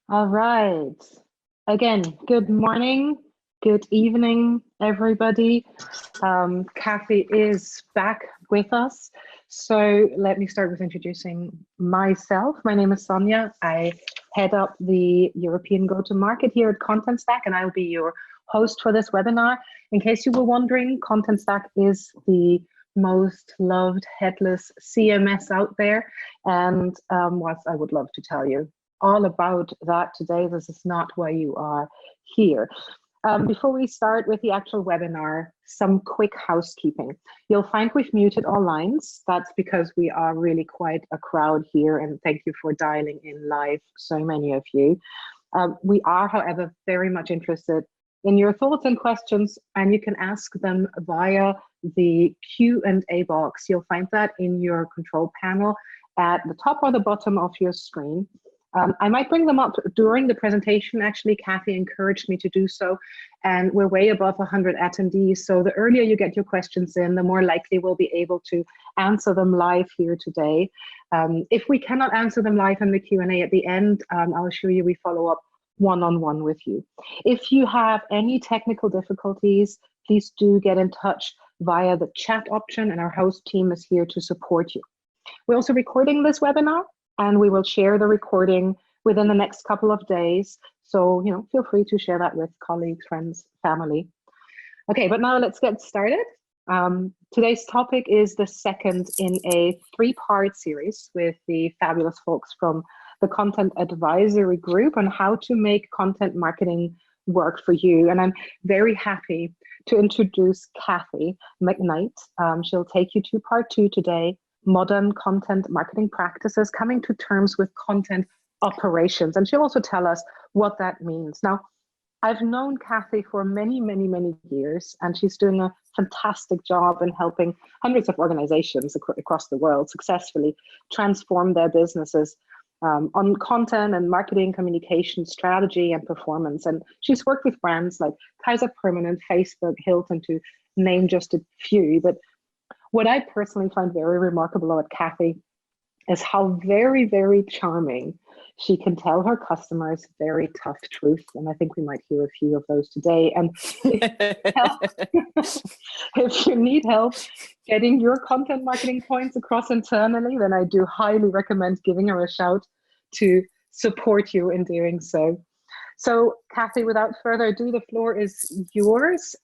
All right. Again, good morning, good evening, everybody. Kathy is back with us. So let me start with introducing myself. My name is Sonia. I head up the European go-to-market here at Content Stack, and I'll be your host for this webinar. In case you were wondering, Content Stack is the most loved headless CMS out there. And what I would love to tell you all about that today. This is not why you are here. Before we start with the actual webinar, some quick housekeeping. You'll find we've muted all lines. That's because we are really quite a crowd here, and thank you for dialing in live, so many of you. We are, however, very much interested in your thoughts and questions, and you can ask them via the Q&A box. You'll find that in your control panel at the top or the bottom of your screen. I might bring them up during the presentation. Actually, Kathy encouraged me to do so, and we're way above 100 attendees. So the earlier you get your questions in, the more likely we'll be able to answer them live here today. If we cannot answer them live in the Q&A at the end, I'll assure you we follow up one-on-one with you. If you have any technical difficulties, please do get in touch via the chat option, and our host team is here to support you. We're also recording this webinar, and we will share the recording within the next couple of days. So, feel free to share that with colleagues, friends, family. Okay, but now let's get started. Today's topic is the second in a three-part series with the fabulous folks from the Content Advisory Group on how to make content marketing work for you. And I'm very happy to introduce Kathy McKnight. She'll take you to part 2 today. Modern content marketing practices, coming to terms with content operations. And she'll also tell us what that means. Now, I've known Kathy for many, many, many years, and she's doing a fantastic job in helping hundreds of organizations across the world successfully transform their businesses on content and marketing, communication, strategy, and performance. And she's worked with brands like Kaiser Permanente, Facebook, Hilton, to name just a few. But what I personally find very remarkable about Kathy is how very, very charming she can tell her customers very tough truths. And I think we might hear a few of those today. And if you need help getting your content marketing points across internally, then I do highly recommend giving her a shout to support you in doing so. So Kathy, without further ado, the floor is yours.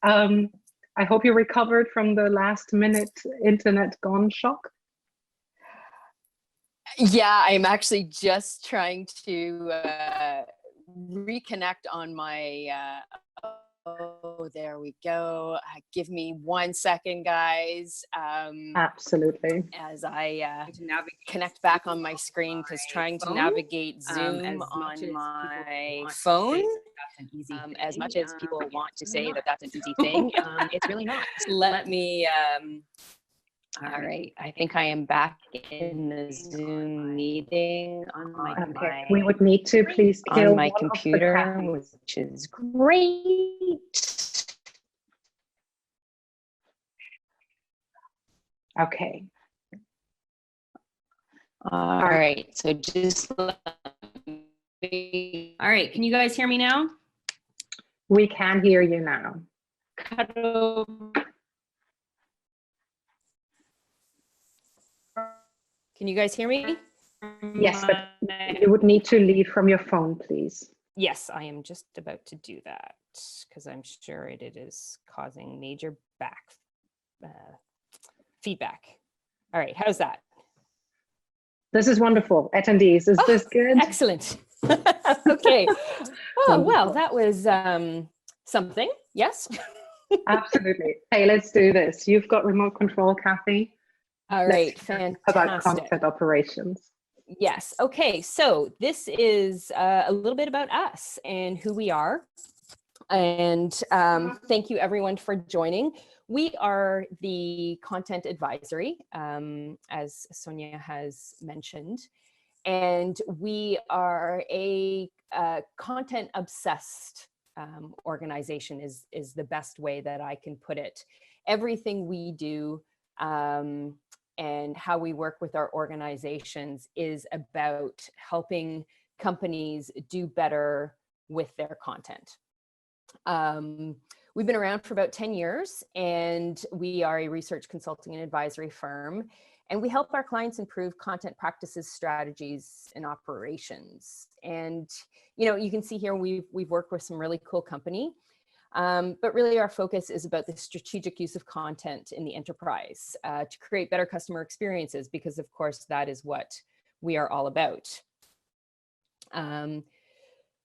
I hope you recovered from the last minute internet gone shock. Yeah, I'm actually just trying to reconnect on my, oh, there we go. Give me 1 second, guys. Absolutely. As I connect back on my screen, because trying to navigate Zoom on my phone, as much as people want to say that that's an easy thing, it's really not. Let me, all right, I think I am back in the Zoom meeting on my we would need to please kill on my computer, which is great. Okay. All right, so just let me... All right, can you guys hear me now? We can hear you now. Cut over. Can you guys hear me? Yes, but you would need to leave from your phone, please. Yes, I am just about to do that because I'm sure it is causing major feedback. All right, how's that? This is wonderful. Attendees, is this good? Excellent. Okay. Oh, well, that was something. Yes. Absolutely. Hey, let's do this. You've got remote control, Kathy. All right, fantastic. About content operations. Yes. Okay. So this is a little bit about us and who we are. And thank you everyone for joining. We are the Content Advisory, as Sonia has mentioned, and we are a content obsessed organization is the best way that I can put it. Everything we do and how we work with our organizations is about helping companies do better with their content. We've been around for about 10 years, and we are a research consulting and advisory firm, and we help our clients improve content practices, strategies, and operations. And, you know, you can see here we've worked with some really cool company, but really our focus is about the strategic use of content in the enterprise to create better customer experiences, because of course that is what we are all about.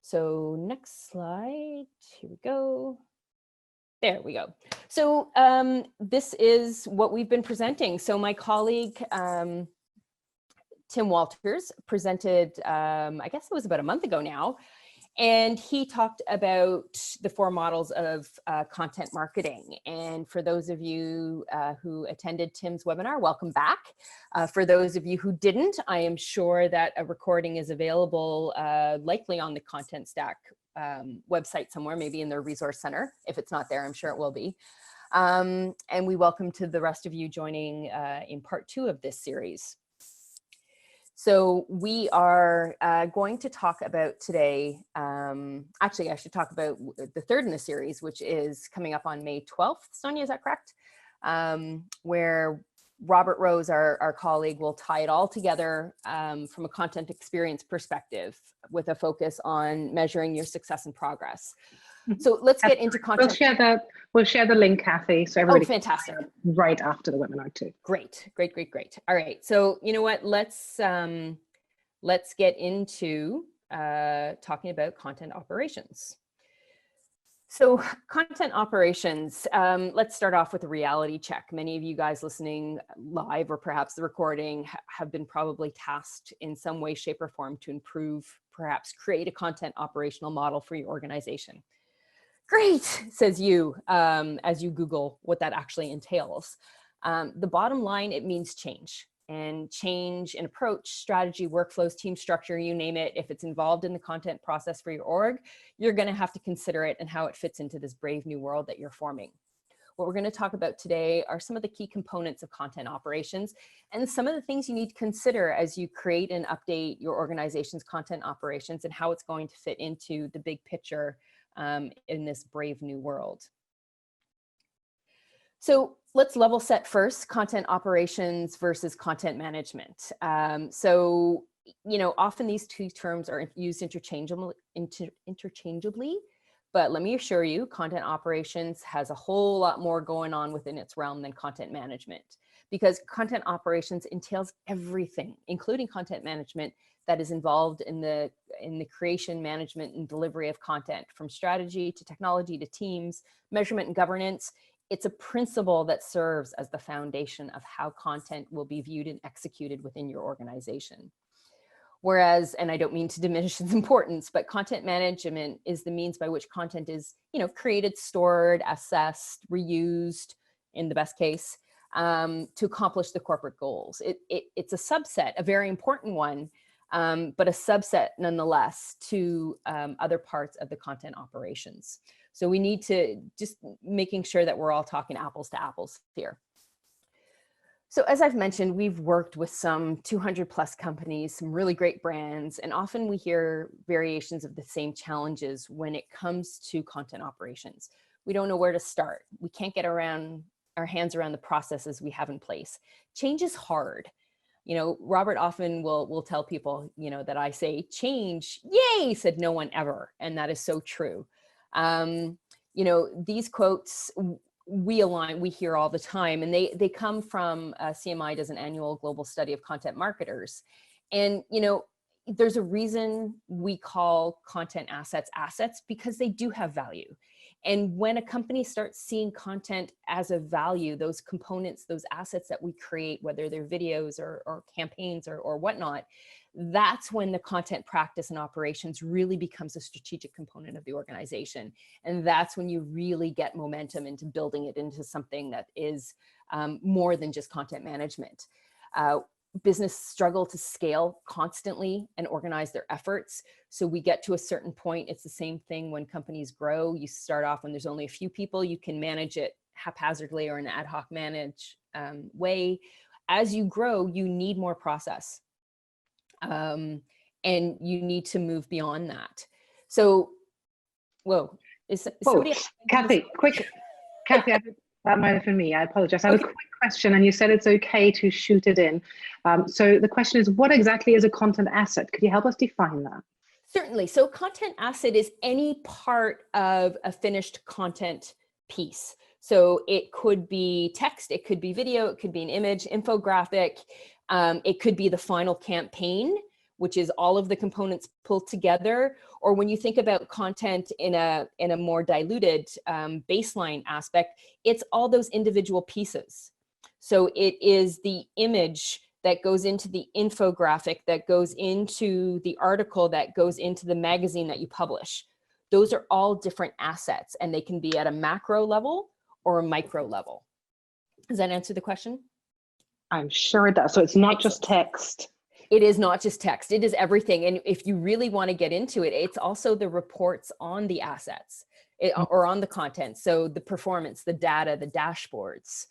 So next slide, here we go. There we go. So this is what we've been presenting. So my colleague, Tim Walters, presented, I guess it was about a month ago now, and he talked about the 4 models of content marketing. And for those of you who attended Tim's webinar, welcome back. For those of you who didn't, I am sure that a recording is available likely on the Content Stack website somewhere, maybe in their resource center. If it's not there, I'm sure it will be. And we welcome to the rest of you joining in part 2 of this series. So we are going to talk about today, actually I should talk about the 3rd in the series, which is coming up on May 12th. Sonia, is that correct? Where Robert Rose, our colleague, will tie it all together from a content experience perspective with a focus on measuring your success and progress. So let's get into content. We'll share the link, Kathy, so everybody can fantastic. Right after the webinar too. Great. All right. So you know what? Let's get into talking about content operations. So content operations, let's start off with a reality check. Many of you guys listening live or perhaps the recording have been probably tasked in some way, shape, or form to improve, perhaps create a content operational model for your organization. Great, says you, as you Google what that actually entails. The bottom line, it means change. And change in approach, strategy, workflows, team structure, you name it. If it's involved in the content process for your org, you're going to have to consider it and how it fits into this brave new world that you're forming. What we're going to talk about today are some of the key components of content operations and some of the things you need to consider as you create and update your organization's content operations and how it's going to fit into the big picture in this brave new world. So let's level set first, content operations versus content management. So, you know, often these 2 terms are used interchangeably, but let me assure you, content operations has a whole lot more going on within its realm than content management, because content operations entails everything, including content management, that is involved in the creation, management, and delivery of content, from strategy to technology to teams, measurement and governance. It's a principle that serves as the foundation of how content will be viewed and executed within your organization. Whereas, and I don't mean to diminish its importance, but content management is the means by which content is, you know, created, stored, assessed, reused, in the best case, to accomplish the corporate goals. It's a subset, a very important one, but a subset nonetheless to other parts of the content operations. So we need to just making sure that we're all talking apples to apples here. So as I've mentioned, we've worked with some 200 plus companies, some really great brands, and often we hear variations of the same challenges when it comes to content operations. We don't know where to start. We can't get our hands around the processes we have in place. Change is hard. You know, Robert often will tell people, you know, that I say change, yay, said no one ever. And that is so true. You know, these quotes we hear all the time, and they come from CMI does an annual global study of content marketers. And, you know, there's a reason we call content assets, because they do have value. And when a company starts seeing content as a value, those components, those assets that we create, whether they're videos or campaigns or whatnot, that's when the content practice and operations really becomes a strategic component of the organization. And that's when you really get momentum into building it into something that is more than just content management. Business struggle to scale constantly and organize their efforts. So we get to a certain point. It's the same thing when companies grow. You start off when there's only a few people, you can manage it haphazardly or in an ad hoc way. As you grow, you need more process. And and you need to move beyond that. So, whoa, is Whoa, somebody? Kathy, that might have been me. I apologize. I have Okay. a quick question, and you said it's okay to shoot it in. So the question is, what exactly is a content asset? Could you help us define that? Certainly. So content asset is any part of a finished content piece. So it could be text, it could be video, it could be an image, infographic, it could be the final campaign, which is all of the components pulled together. Or when you think about content in a more diluted baseline aspect, it's all those individual pieces. So it is the image that goes into the infographic, that goes into the article, that goes into the magazine that you publish. Those are all different assets, and they can be at a macro level or a micro level. Does that answer the question? I'm sure it does. So it's not just text. It is not just text, it is everything. And if you really want to get into it, it's also the reports on the assets or on the content. So the performance, the data, the dashboards,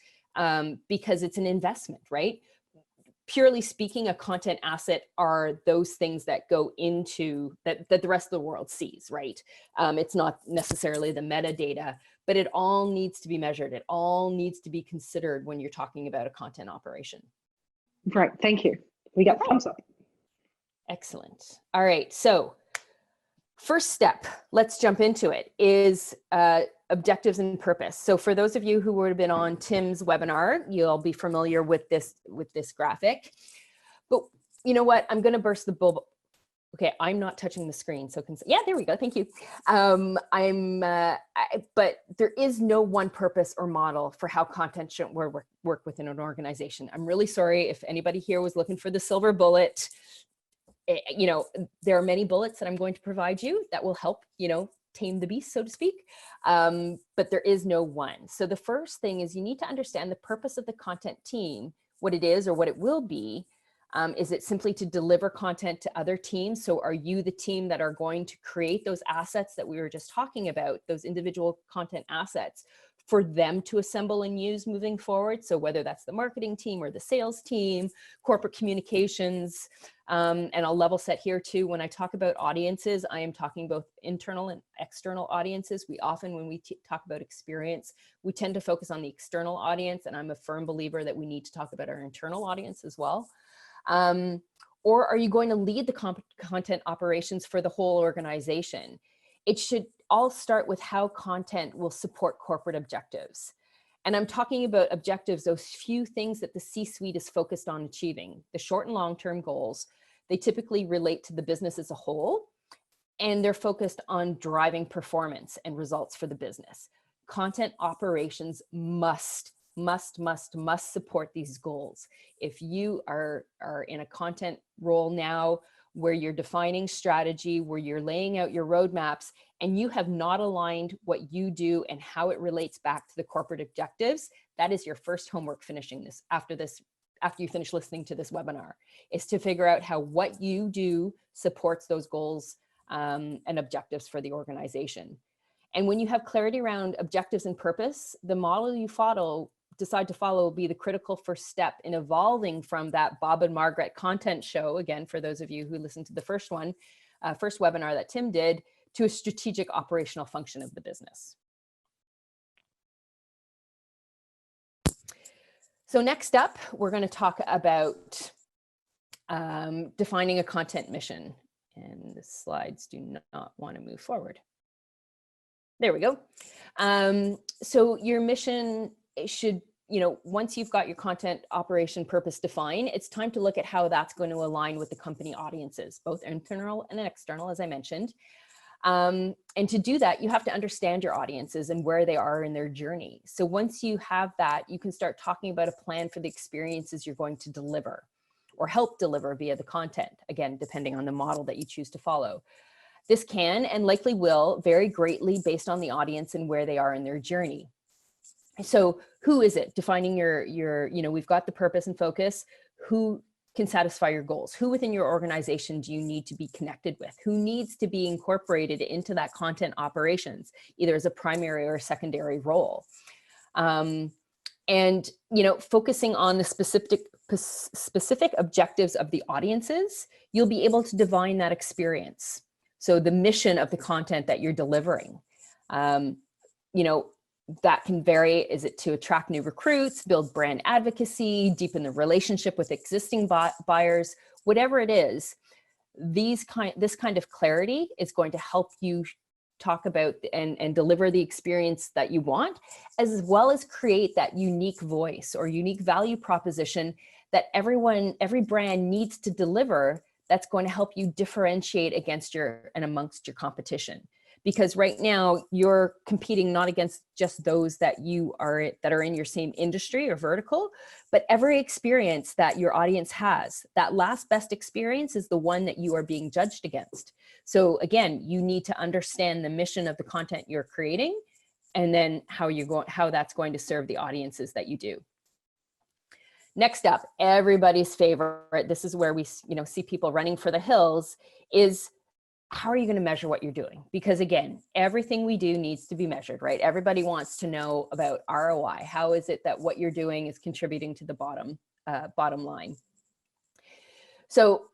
because it's an investment, right? Purely speaking, a content asset are those things that go into that the rest of the world sees, right? It's not necessarily the metadata, but it all needs to be measured. It all needs to be considered when you're talking about a content operation. Right, thank you. We got thumbs up. Excellent. All right, so first step, let's jump into it, is objectives and purpose. So for those of you who would have been on Tim's webinar, you'll be familiar with this graphic. But you know what? I'm going to burst the bubble. Okay, I'm not touching the screen, so yeah, there we go. Thank you. But there is no one purpose or model for how content should work within an organization. I'm really sorry if anybody here was looking for the silver bullet. You know, there are many bullets that I'm going to provide you that will help, you know, tame the beast, so to speak. But there is no one. So the first thing is you need to understand the purpose of the content team, what it is or what it will be. Is it simply to deliver content to other teams? So are you the team that are going to create those assets that we were just talking about, those individual content assets, for them to assemble and use moving forward? So whether that's the marketing team or the sales team, corporate communications, and I'll level set here too. When I talk about audiences, I am talking both internal and external audiences. We often, when we talk about experience, we tend to focus on the external audience, and I'm a firm believer that we need to talk about our internal audience as well. Or are you going to lead the content operations for the whole organization? It should all start with how content will support corporate objectives. And I'm talking about objectives, those few things that the C-suite is focused on achieving, the short and long-term goals. They typically relate to the business as a whole, and they're focused on driving performance and results for the business. Content operations must support these goals. If you are in a content role now where you're defining strategy, where you're laying out your roadmaps, and you have not aligned what you do and how it relates back to the corporate objectives, that is your first homework finishing this, after you finish listening to this webinar, is to figure out how what you do supports those goals and objectives for the organization. And when you have clarity around objectives and purpose, the model you decide to follow will be the critical first step in evolving from that Bob and Margaret content show, again, for those of you who listened to the first webinar that Tim did, to a strategic operational function of the business. So next up, we're going to talk about defining a content mission. And the slides do not want to move forward. There we go. So your mission should, you know, once you've got your content operation purpose defined, it's time to look at how that's going to align with the company audiences, both internal and external, as I mentioned. And to do that, you have to understand your audiences and where they are in their journey. So once you have that, you can start talking about a plan for the experiences you're going to deliver or help deliver via the content, again, depending on the model that you choose to follow. This can and likely will vary greatly based on the audience and where they are in their journey. So who is it? Defining your, you know, we've got the purpose and focus. Who can satisfy your goals? Who within your organization do you need to be connected with? Who needs to be incorporated into that content operations, either as a primary or a secondary role? And, you know, focusing on the specific specific objectives of the audiences, you'll be able to define that experience. So the mission of the content that you're delivering, you know, that can vary. Is it to attract new recruits, build brand advocacy, deepen the relationship with existing buyers? Whatever it is, this kind of clarity is going to help you talk about and deliver the experience that you want, as well as create that unique voice or unique value proposition that every brand needs to deliver, that's going to help you differentiate against and amongst your competition. Because right now you're competing not against just those that are in your same industry or vertical, but every experience that your audience has. That last best experience is the one that you are being judged against. So again, you need to understand the mission of the content you're creating, and then how that's going to serve the audiences that you do. Next up, everybody's favorite, this is where we see people running for the hills, is how are you going to measure what you're doing? Because again, everything we do needs to be measured, right? Everybody wants to know about ROI. How is it that what you're doing is contributing to the bottom line? So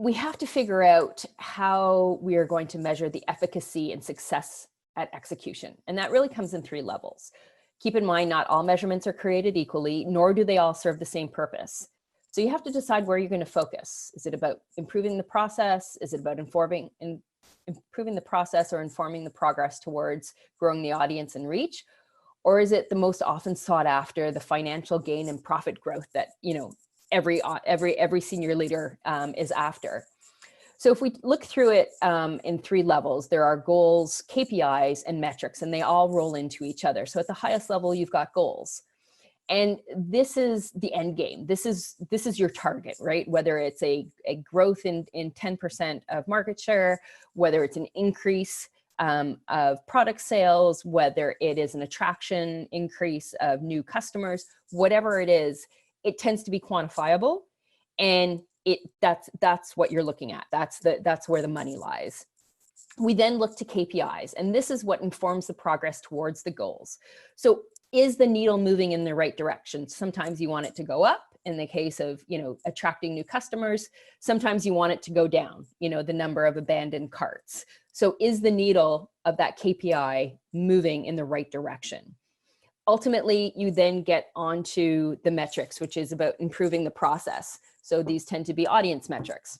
we have to figure out how we are going to measure the efficacy and success at execution. And that really comes in 3 levels. Keep in mind, not all measurements are created equally, nor do they all serve the same purpose. So you have to decide where you're going to focus. Is it about improving the process? Is it about improving the process or informing the progress towards growing the audience and reach? Or is it the most often sought after, the financial gain and profit growth that every senior leader is after? So if we look through it in 3 levels, there are goals, KPIs, and metrics, and they all roll into each other. So at the highest level, you've got goals. And this is the end game. This is your target, right? Whether it's a growth in 10% of market share, whether it's an increase of product sales, whether it is an attraction increase of new customers, whatever it is, it tends to be quantifiable, and that's what you're looking at. That's where the money lies. We then look to KPIs, and this is what informs the progress towards the goals. So is the needle moving in the right direction? Sometimes you want it to go up in the case of, attracting new customers. Sometimes you want it to go down, the number of abandoned carts. So is the needle of that KPI moving in the right direction? Ultimately, you then get onto the metrics, which is about improving the process. So these tend to be audience metrics.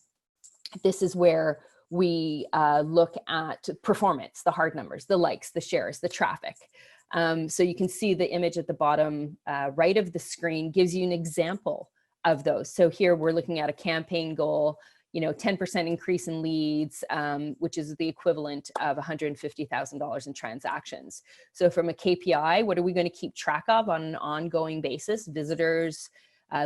This is where we look at performance, the hard numbers, the likes, the shares, the traffic. So you can see the image at the bottom right of the screen gives you an example of those. So here we're looking at a campaign goal, 10% increase in leads, which is the equivalent of $150,000 in transactions. So from a KPI, what are we going to keep track of on an ongoing basis? Visitors,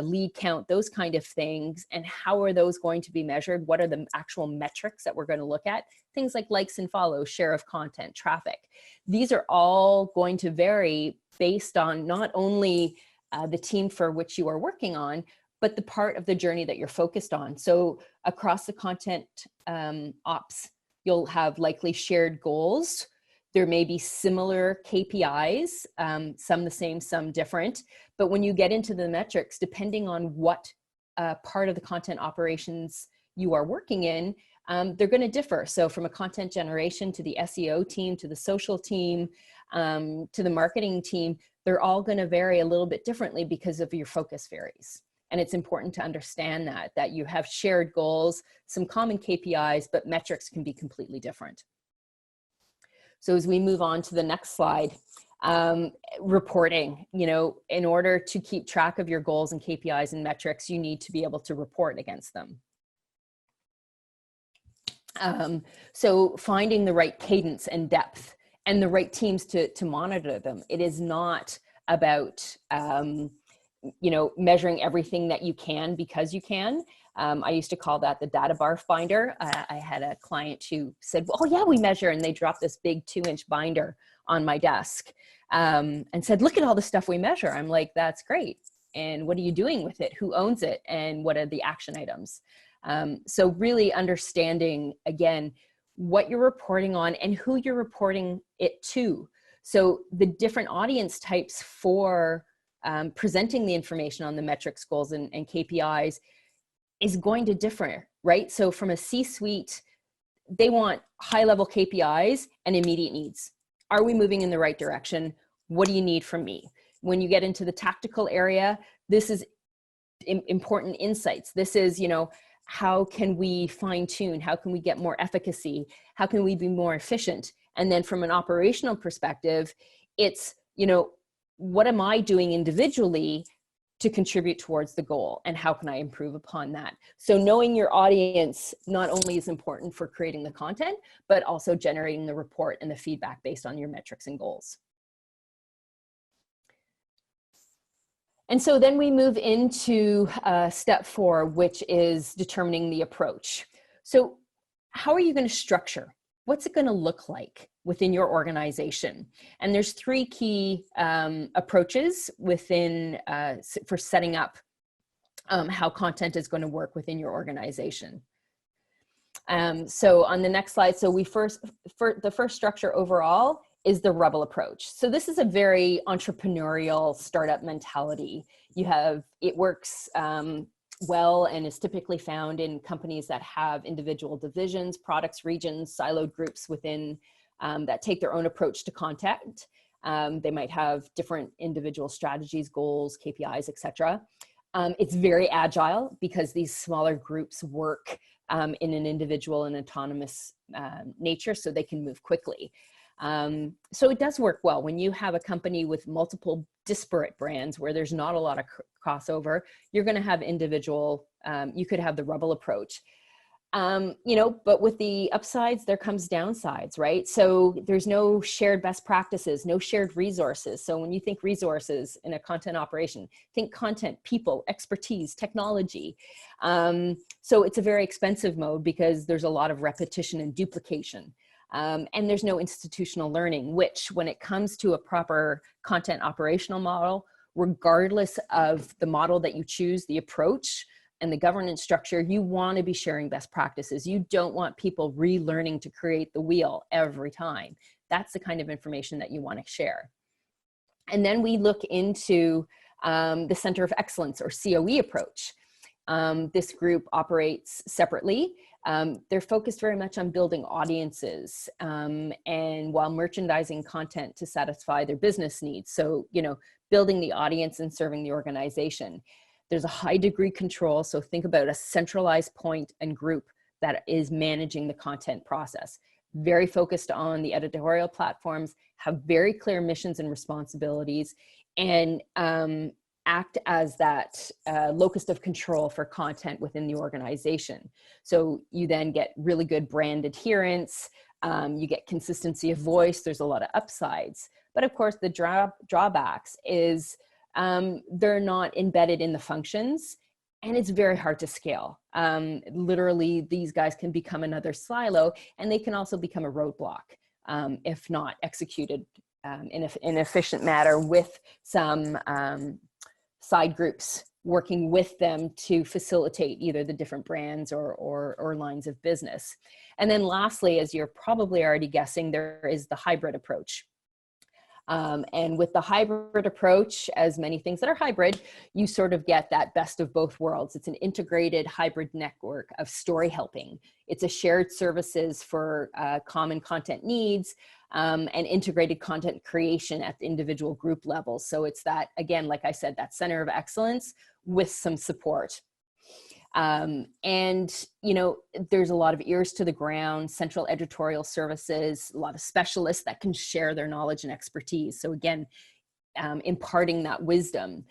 lead count, those kind of things. And how are those going to be measured? What are the actual metrics that we're going to look at? Things like likes and follows, share of content, traffic. These are all going to vary based on not only the team for which you are working on, but the part of the journey that you're focused on. So across the content ops, you'll have likely shared goals. There may be similar KPIs, some the same, some different. But when you get into the metrics, depending on what part of the content operations you are working in, they're going to differ. So from a content generation to the SEO team, to the social team, to the marketing team, they're all going to vary a little bit differently because of your focus varies. And it's important to understand that you have shared goals, some common KPIs, but metrics can be completely different. So as we move on to the next slide, reporting, in order to keep track of your goals and KPIs and metrics, you need to be able to report against them. So finding the right cadence and depth and the right teams to monitor them. It is not about, measuring everything that you can because you can. I used to call that the data barf binder. I had a client who said, well, yeah, we measure, and they dropped this big 2-inch binder on my desk and said, look at all the stuff we measure. I'm like, that's great. And what are you doing with it? Who owns it? And what are the action items? So really understanding, again, what you're reporting on and who you're reporting it to. So the different audience types for presenting the information on the metrics, goals, and KPIs is going to differ, right? So from a C-suite, they want high-level KPIs and immediate needs. Are we moving in the right direction? What do you need from me? When you get into the tactical area, this is important insights. This is, you know, how can we fine tune? How can we get more efficacy? How can we be more efficient? And then from an operational perspective, it's, you know, what am I doing individually to contribute towards the goal, and how can I improve upon that? So knowing your audience not only is important for creating the content, but also generating the report and the feedback based on your metrics and goals. And so then we move into step 4, which is determining the approach. So how are you going to structure? What's it going to look like within your organization? And there's 3 key approaches within for setting up how content is going to work within your organization. So on the next slide, so the first structure overall is the Rebel approach. So this is a very entrepreneurial startup mentality. It works well and is typically found in companies that have individual divisions, products, regions, siloed groups within that take their own approach to content. They might have different individual strategies, goals, KPIs, etc. It's very agile because these smaller groups work in an individual and autonomous nature, so they can move quickly. So it does work well when you have a company with multiple disparate brands where there's not a lot of crossover. You're going to have individual, you could have the Rebel approach. You know, but with the upsides, there comes downsides, right? So there's no shared best practices, no shared resources. So when you think resources in a content operation, think content, people, expertise, technology. So it's a very expensive mode because there's a lot of repetition and duplication. And there's no institutional learning, which when it comes to a proper content operational model, regardless of the model that you choose, the approach and the governance structure, you want to be sharing best practices. You don't want people relearning to create the wheel every time. That's the kind of information that you want to share. And then we look into the Center of Excellence, or COE approach. This group operates separately. They're focused very much on building audiences and while merchandising content to satisfy their business needs. So, you know, building the audience and serving the organization. There's a high degree control. So think about a centralized point and group that is managing the content process. Very focused on the editorial platforms, have very clear missions and responsibilities, and act as that locus of control for content within the organization. So you then get really good brand adherence, you get consistency of voice, there's a lot of upsides. But of course, the drawbacks is they're not embedded in the functions, and it's very hard to scale. Literally, these guys can become another silo, and they can also become a roadblock if not executed in an efficient manner with some side groups working with them to facilitate either the different brands or lines of business. And then lastly, as you're probably already guessing, there is the hybrid approach. And with the hybrid approach, as many things that are hybrid, you sort of get that best of both worlds. It's an integrated hybrid network of story helping. It's a shared services for common content needs and integrated content creation at the individual group level. So it's that, again, like I said, that center of excellence with some support. And, you know, there's a lot of ears to the ground, central editorial services, a lot of specialists that can share their knowledge and expertise. So again, imparting that wisdom.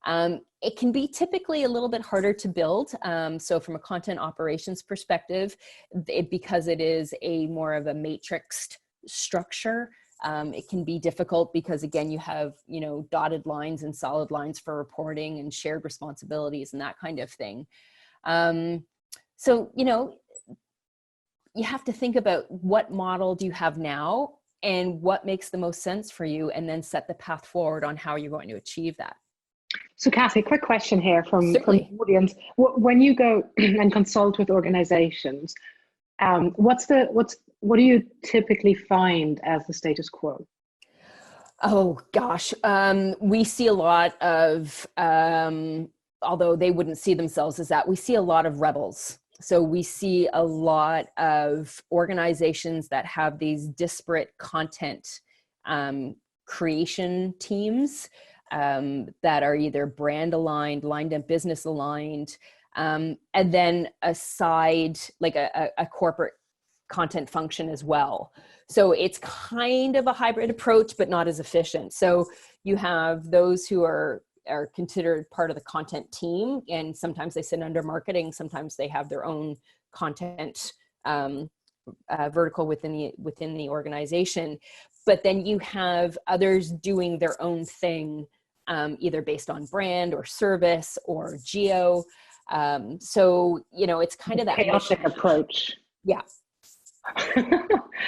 It can be typically a little bit harder to build. So from a content operations perspective, because it is a more of a matrixed structure, it can be difficult because, again, you have, you know, dotted lines and solid lines for reporting and shared responsibilities and that kind of thing. So, you know, you have to think about what model do you have now and what makes the most sense for you, and then set the path forward on how you're going to achieve that. So Kathy, quick question here from the audience. When you go and consult with organizations, what do you typically find as the status quo? Oh gosh, we see a lot of, although they wouldn't see themselves as that, we see a lot of rebels. So we see a lot of organizations that have these disparate content creation teams that are either brand aligned, lined up business aligned, and then aside like a corporate content function as well. So it's kind of a hybrid approach, but not as efficient. So you have those who are considered part of the content team, and sometimes they sit under marketing, sometimes they have their own content vertical within the organization. But then you have others doing their own thing, either based on brand or service or geo. So, you know, it's kind of that chaotic approach. Yeah.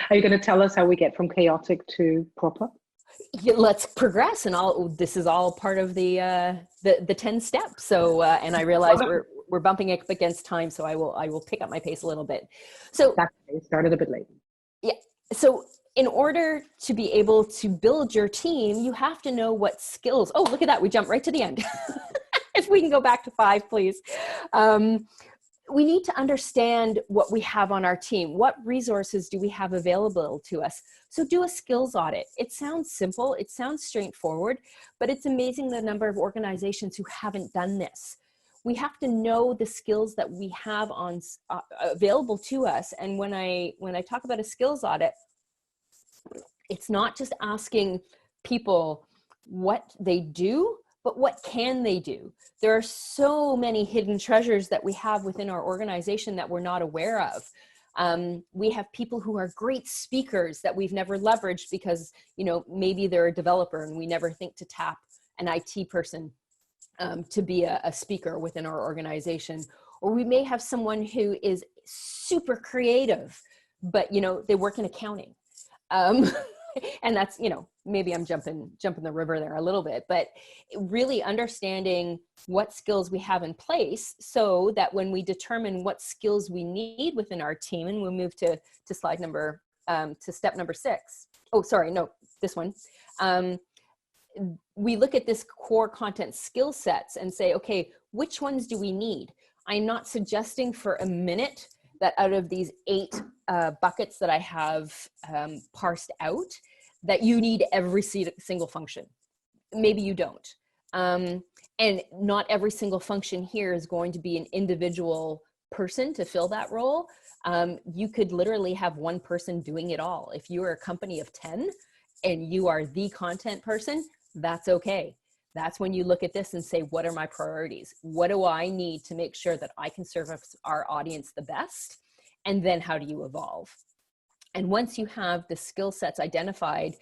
Are you going to tell us how we get from chaotic to proper? Yeah, let's progress, and this is all part of the 10 steps. So, and I realize we're bumping up against time, so I will pick up my pace a little bit. So exactly. Started a bit late. Yeah. So in order to be able to build your team, you have to know what skills. Oh, look at that! We jumped right to the end. If we can go back to 5, please. We need to understand what we have on our team. What resources do we have available to us? So do a skills audit. It sounds simple, it sounds straightforward, but it's amazing the number of organizations who haven't done this. We have to know the skills that we have on available to us. And when I talk about a skills audit, it's not just asking people what they do, but what can they do? There are so many hidden treasures that we have within our organization that we're not aware of. We have people who are great speakers that we've never leveraged because, you know, maybe they're a developer and we never think to tap an IT person to be a speaker within our organization. Or we may have someone who is super creative, but, you know, they work in accounting. And that's, you know, maybe I'm jumping the river there a little bit, but really understanding what skills we have in place so that when we determine what skills we need within our team, and we'll move to slide number, to step number 6. Oh, sorry, no, this one. We look at this core content skill sets and say, okay, which ones do we need? I'm not suggesting for a minute that out of these 8 buckets that I have parsed out, that you need every single function. Maybe you don't. And not every single function here is going to be an individual person to fill that role. You could literally have one person doing it all. If you are a company of 10 and you are the content person, that's okay. That's when you look at this and say, what are my priorities? What do I need to make sure that I can serve our audience the best? And then how do you evolve? And once you have the skill sets identified,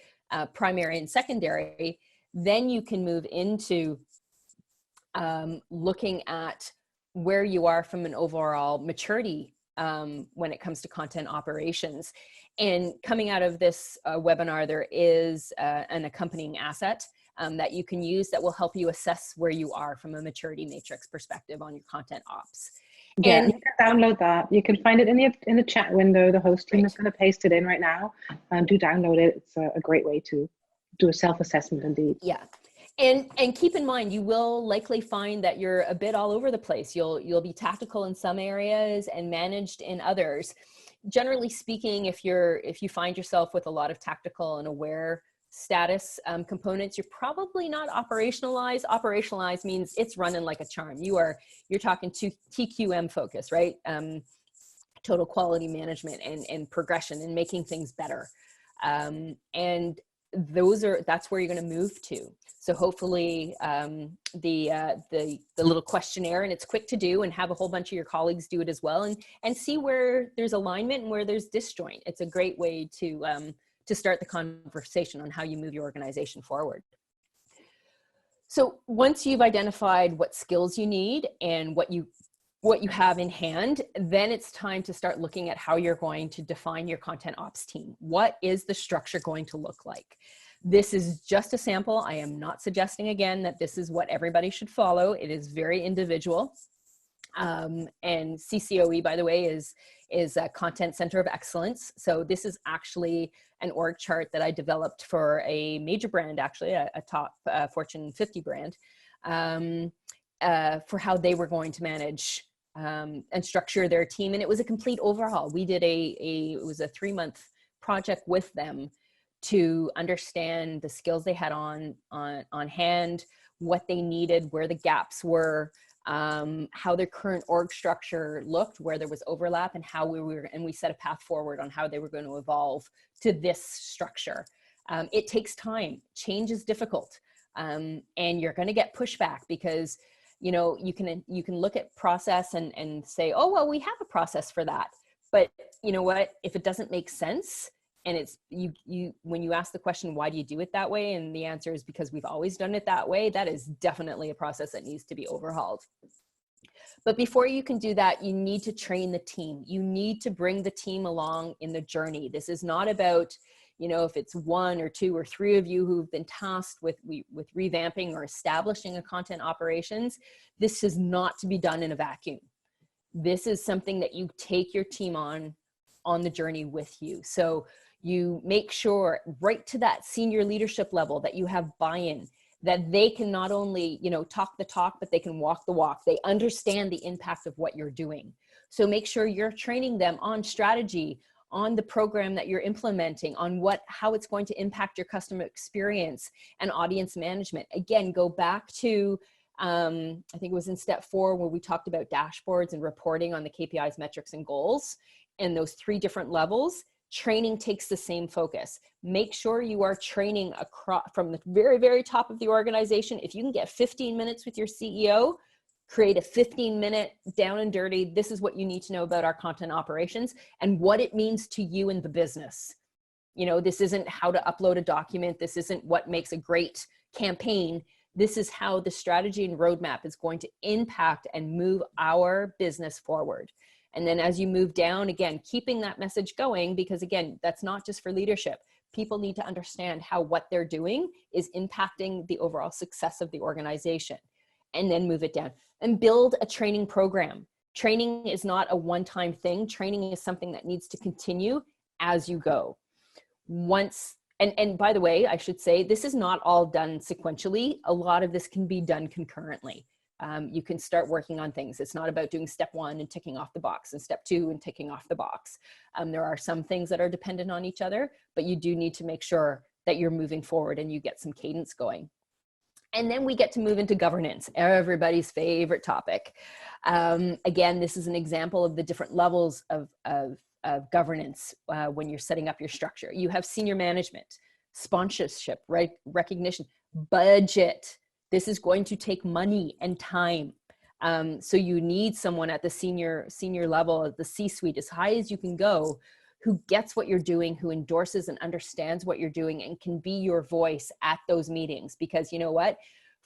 primary and secondary, then you can move into looking at where you are from an overall maturity when it comes to content operations. And coming out of this webinar, there is an accompanying asset that you can use that will help you assess where you are from a maturity matrix perspective on your content ops. Yeah, And you can download that. You can find it in the chat window. The host team is going to paste it in right now. Do download it. It's a great way to do a self-assessment indeed. Yeah. And keep in mind, you will likely find that you're a bit all over the place. You'll be tactical in some areas and managed in others. Generally speaking, if you find yourself with a lot of tactical and aware status components, you're probably not operationalized. Operationalized means it's running like a charm. You're talking to TQM focus, right? Total quality management and progression and making things better. And that's where you're going to move to. So hopefully the little questionnaire, and it's quick to do, and have a whole bunch of your colleagues do it as well, and see where there's alignment and where there's disjoint. It's a great way to start the conversation on how you move your organization forward. So once you've identified what skills you need and what you have in hand, then it's time to start looking at how you're going to define your content ops team. What is the structure going to look like? This is just a sample. I am not suggesting again that this is what everybody should follow. It is very individual. And CCOE, by the way, is is a Content Center of Excellence. So this is actually an org chart that I developed for a major brand, actually, a top Fortune 50 brand, for how they were going to manage and structure their team. And it was a complete overhaul. We did it was a 3-month project with them to understand the skills they had on hand, what they needed, where the gaps were, how their current org structure looked, where there was overlap, and how we set a path forward on how they were going to evolve to this structure. It takes time. Change is difficult, and you're going to get pushback because, you know, you can look at process and say, oh, well, we have a process for that. But you know what, if it doesn't make sense, and it's when you ask the question, why do you do it that way? And the answer is because we've always done it that way. That is definitely a process that needs to be overhauled. But before you can do that, you need to train the team. You need to bring the team along in the journey. This is not about, you know, if it's 1 or 2 or 3 of you who've been tasked with revamping or establishing a content operations. This is not to be done in a vacuum. This is something that you take your team on the journey with you. So you make sure right to that senior leadership level that you have buy-in, that they can not only, you know, talk the talk, but they can walk the walk. They understand the impact of what you're doing. So make sure you're training them on strategy, on the program that you're implementing, on how it's going to impact your customer experience and audience management. Again, go back to, I think it was in step 4 where we talked about dashboards and reporting on the KPIs, metrics, and goals, and those 3 different levels. Training takes the same focus. Make sure you are training across from the very, very top of the organization. If you can get 15 minutes with your CEO, create a 15-minute down and dirty, this is what you need to know about our content operations and what it means to you in the business. You know, this isn't how to upload a document. This isn't what makes a great campaign. This is how the strategy and roadmap is going to impact and move our business forward. And then as you move down, again, keeping that message going, because again, that's not just for leadership. People need to understand how what they're doing is impacting the overall success of the organization, and then move it down and build a training program. Training is not a one-time thing. Training is something that needs to continue as you go. And by the way, I should say, this is not all done sequentially. A lot of this can be done concurrently. You can start working on things. It's not about doing step 1 and ticking off the box and step 2 and ticking off the box. There are some things that are dependent on each other, but you do need to make sure that you're moving forward and you get some cadence going. And then we get to move into governance, everybody's favorite topic. Again, this is an example of the different levels of governance when you're setting up your structure. You have senior management, sponsorship, right? Recognition, budget. This is going to take money and time. So you need someone at the senior level, at the C-suite, as high as you can go, who gets what you're doing, who endorses and understands what you're doing, and can be your voice at those meetings. Because you know what?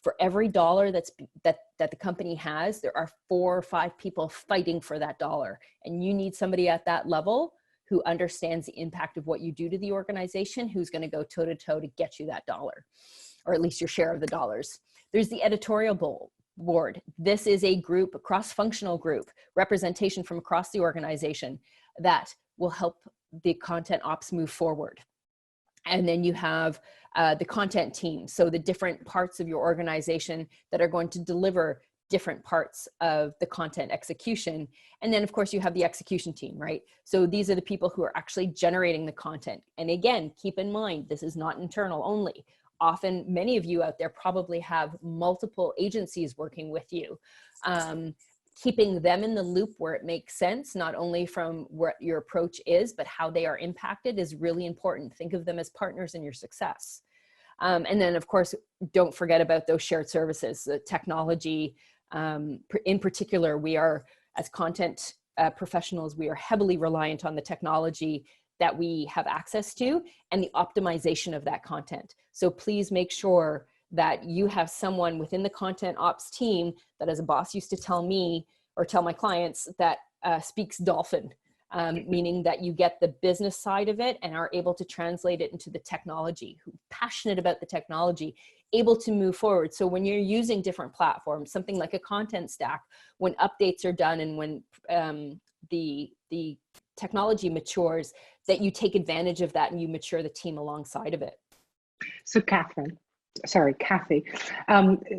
For every dollar that the company has, there are 4 or 5 people fighting for that dollar. And you need somebody at that level who understands the impact of what you do to the organization, who's going to go toe to toe to get you that dollar, or at least your share of the dollars. There's the editorial board. This is a group, a cross-functional group, representation from across the organization that will help the content ops move forward. And then you have the content team. So the different parts of your organization that are going to deliver different parts of the content execution. And then of course you have the execution team, right? So these are the people who are actually generating the content. And again, keep in mind, this is not internal only. Often, many of you out there probably have multiple agencies working with you. Keeping them in the loop where it makes sense, not only from what your approach is, but how they are impacted is really important. Think of them as partners in your success. And then of course, don't forget about those shared services, the technology. In particular, we are, as content professionals, we are heavily reliant on the technology that we have access to and the optimization of that content. So please make sure that you have someone within the content ops team that, as a boss used to tell me or tell my clients, that speaks dolphin, meaning that you get the business side of it and are able to translate it into the technology, who's passionate about the technology, able to move forward. So when you're using different platforms, something like a content stack, when updates are done and when the technology matures, that you take advantage of that and you mature the team alongside of it. So Kathy,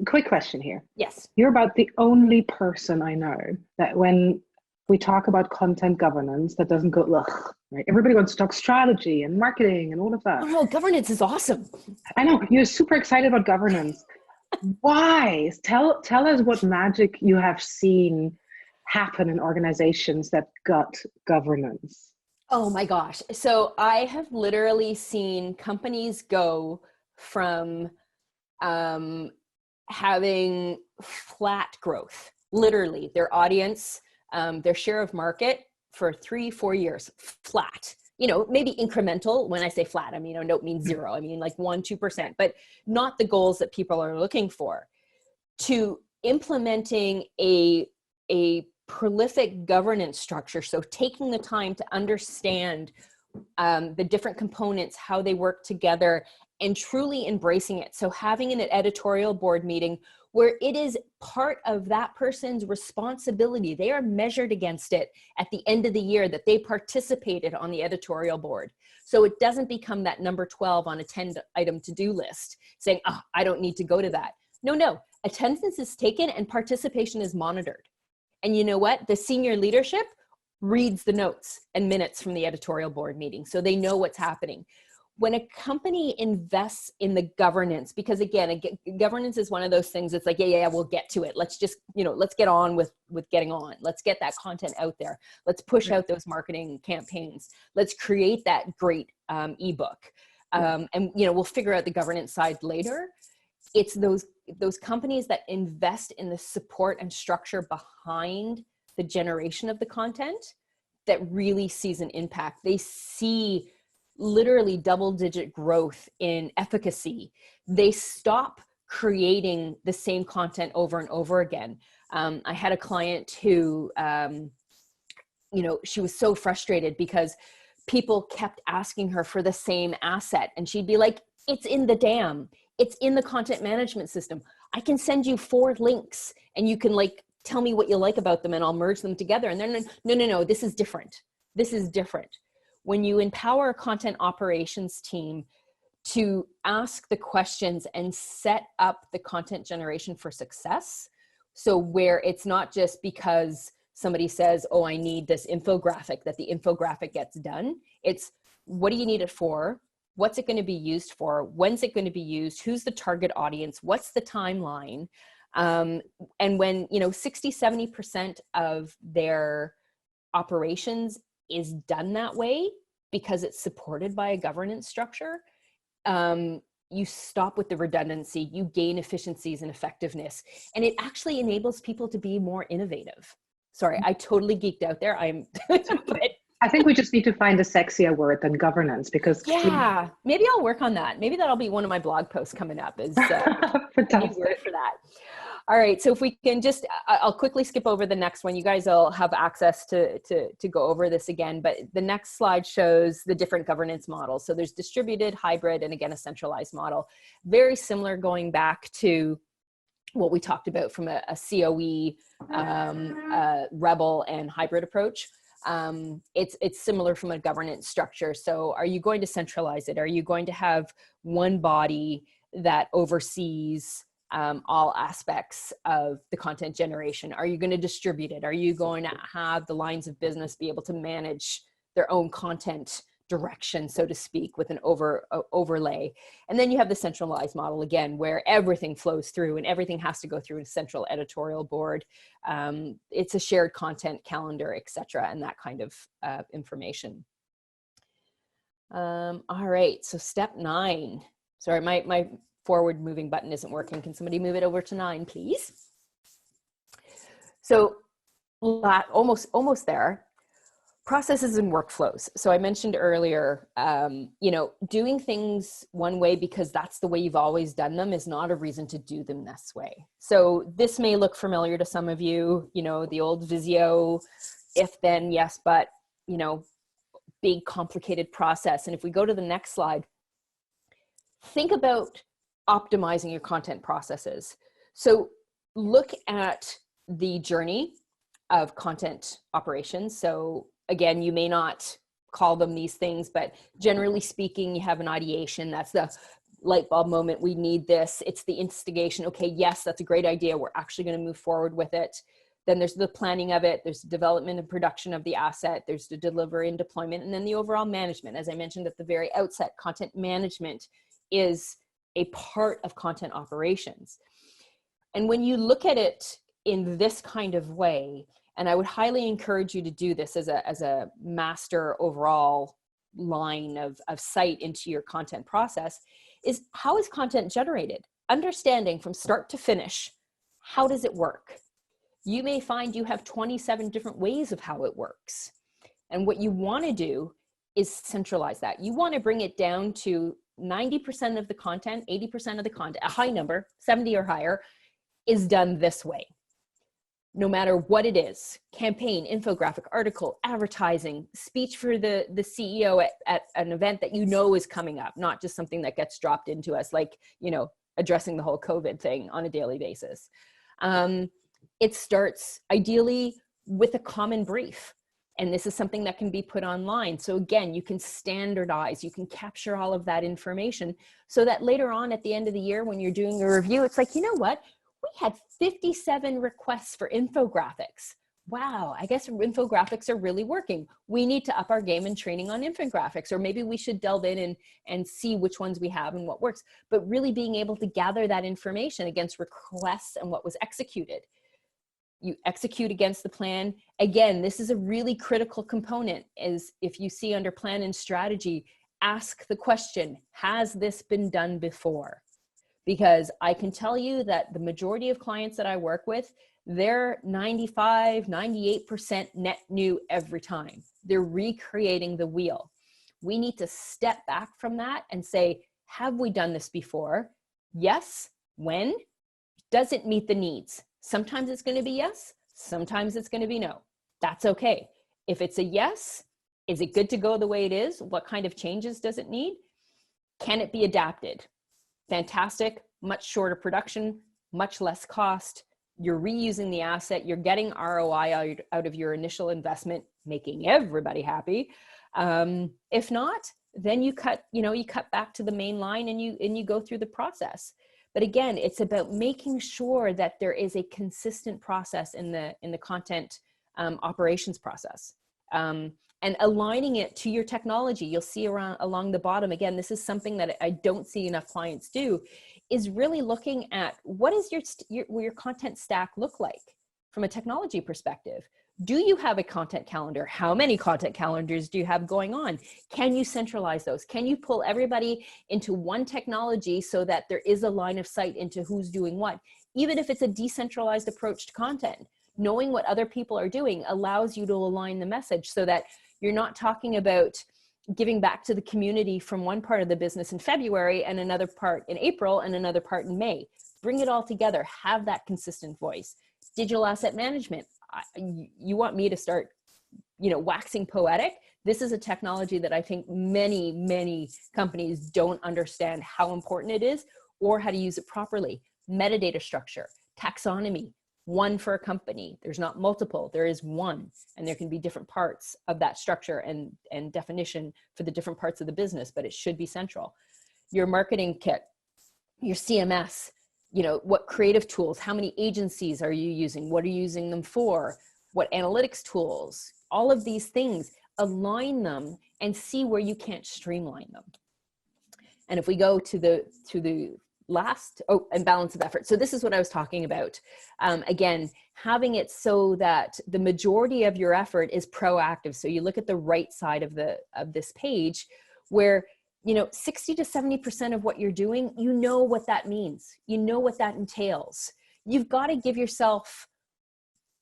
quick question here. Yes. You're about the only person I know that when we talk about content governance, that doesn't go, ugh, right? Everybody wants to talk strategy and marketing and all of that. Oh no, governance is awesome. I know, you're super excited about governance. Why? Tell us what magic you have seen happen in organizations that got governance. Oh my gosh. So I have literally seen companies go from having flat growth, literally their audience, their share of market for 3-4 years, flat. You know, maybe incremental. When I say flat, I mean, I don't mean zero. I mean like 1-2%, but not the goals that people are looking for. To implementing a prolific governance structure. So taking the time to understand the different components, how they work together, and truly embracing it. So having an editorial board meeting where it is part of that person's responsibility. They are measured against it at the end of the year that they participated on the editorial board. So it doesn't become that number 12 on a 10-item to-do list saying, oh, I don't need to go to that. No, attendance is taken and participation is monitored. And you know what? The senior leadership reads the notes and minutes from the editorial board meeting, so they know what's happening. When a company invests in the governance, because again, governance is one of those things, it's like, yeah, we'll get to it. Let's just, let's get on with getting on. Let's get that content out there. Let's push out those marketing campaigns. Let's create that great ebook. And, we'll figure out the governance side later. It's those companies that invest in the support and structure behind the generation of the content that really sees an impact. They see literally double-digit growth in efficacy. They stop creating the same content over and over again. I had a client who, she was so frustrated because people kept asking her for the same asset, and she'd be like, it's in the DAM. It's in the content management system. I can send you 4 links and you can tell me what you like about them and I'll merge them together. And then, no, this is different. This is different. When you empower a content operations team to ask the questions and set up the content generation for success, so where it's not just because somebody says, oh, I need this infographic, that the infographic gets done. It's, what do you need it for? What's it going to be used for? When's it going to be used? Who's the target audience? What's the timeline? And when, 60-70% of their operations is done that way because it's supported by a governance structure, you stop with the redundancy, you gain efficiencies and effectiveness, and it actually enables people to be more innovative. Sorry, I totally geeked out there. I think we just need to find a sexier word than governance, because yeah, maybe I'll work on that. Maybe that'll be one of my blog posts coming up, is a new word for that. All right, so if we can just, I'll quickly skip over the next one. You guys will have access to go over this again, but the next slide shows the different governance models. So there's distributed, hybrid, and again, a centralized model. Very similar, going back to what we talked about from a COE, rebel, and hybrid approach. It's similar from a governance structure. So are you going to centralize it? Are you going to have one body that oversees all aspects of the content generation? Are you going to distribute it? Are you going to have the lines of business be able to manage their own content direction, so to speak, with an overlay? And then you have the centralized model again, where everything flows through and everything has to go through a central editorial board. It's a shared content calendar, etc., and that kind of information. All right, so step 9. Sorry, my forward moving button isn't working. Can somebody move it over to 9, please? So almost there. Processes and workflows. So I mentioned earlier, doing things one way because that's the way you've always done them is not a reason to do them this way. So this may look familiar to some of you, the old Visio, if then, yes, but, big complicated process. And if we go to the next slide, think about optimizing your content processes. So look at the journey of content operations. So again, you may not call them these things, but generally speaking, you have an ideation. That's the light bulb moment. We need this. It's the instigation. Okay, yes, that's a great idea. We're actually going to move forward with it. Then there's the planning of it. There's the development and production of the asset. There's the delivery and deployment. And then the overall management. As I mentioned at the very outset, content management is a part of content operations. And when you look at it in this kind of way, and I would highly encourage you to do this as a master overall line of sight into your content process, is how is content generated? Understanding from start to finish, how does it work? You may find you have 27 different ways of how it works. And what you want to do is centralize that. You want to bring it down to 90% of the content, 80% of the content, a high number, 70 or higher, is done this way. No matter what it is, campaign, infographic, article, advertising, speech for the CEO at an event that you know is coming up, not just something that gets dropped into us, like, addressing the whole COVID thing on a daily basis. It starts ideally with a common brief. And this is something that can be put online. So again, you can standardize, you can capture all of that information so that later on at the end of the year, when you're doing a review, it's like, you know what? We had 57 requests for infographics. Wow, I guess infographics are really working. We need to up our game in training on infographics, or maybe we should delve in and see which ones we have and what works. But really being able to gather that information against requests and what was executed. You execute against the plan. Again, this is a really critical component, is if you see under plan and strategy, ask the question, has this been done before? Because I can tell you that the majority of clients that I work with, they're 95, 98% net new every time. They're recreating the wheel. We need to step back from that and say, have we done this before? Yes. When? Does it meet the needs? Sometimes it's going to be yes. Sometimes it's going to be no. That's okay. If it's a yes, is it good to go the way it is? What kind of changes does it need? Can it be adapted? Fantastic. Much shorter production, much less cost. You're reusing the asset. You're getting ROI out of your initial investment, making everybody happy. If not, then you cut back to the main line and you go through the process. But again, it's about making sure that there is a consistent process in the content operations process, and aligning it to your technology. You'll see along the bottom, again, this is something that I don't see enough clients do, is really looking at what is your content stack look like from a technology perspective. Do you have a content calendar? How many content calendars do you have going on? Can you centralize those? Can you pull everybody into one technology so that there is a line of sight into who's doing what? Even if it's a decentralized approach to content, knowing what other people are doing allows you to align the message so that you're not talking about giving back to the community from one part of the business in February and another part in April and another part in May. Bring it all together, have that consistent voice. Digital asset management. You want me to start, waxing poetic? This is a technology that I think many, many companies don't understand how important it is or how to use it properly. Metadata structure, taxonomy, one for a company. There's not multiple, there is one, and there can be different parts of that structure and definition for the different parts of the business, but it should be central. Your marketing kit, your CMS, what creative tools, how many agencies are you using? What are you using them for? What analytics tools? All of these things, align them and see where you can't streamline them. And if we go to the last, and balance of effort. So this is what I was talking about. Again, having it so that the majority of your effort is proactive. So you look at the right side of this page where 60 to 70% of what you're doing, what that means. What that entails. You've got to give yourself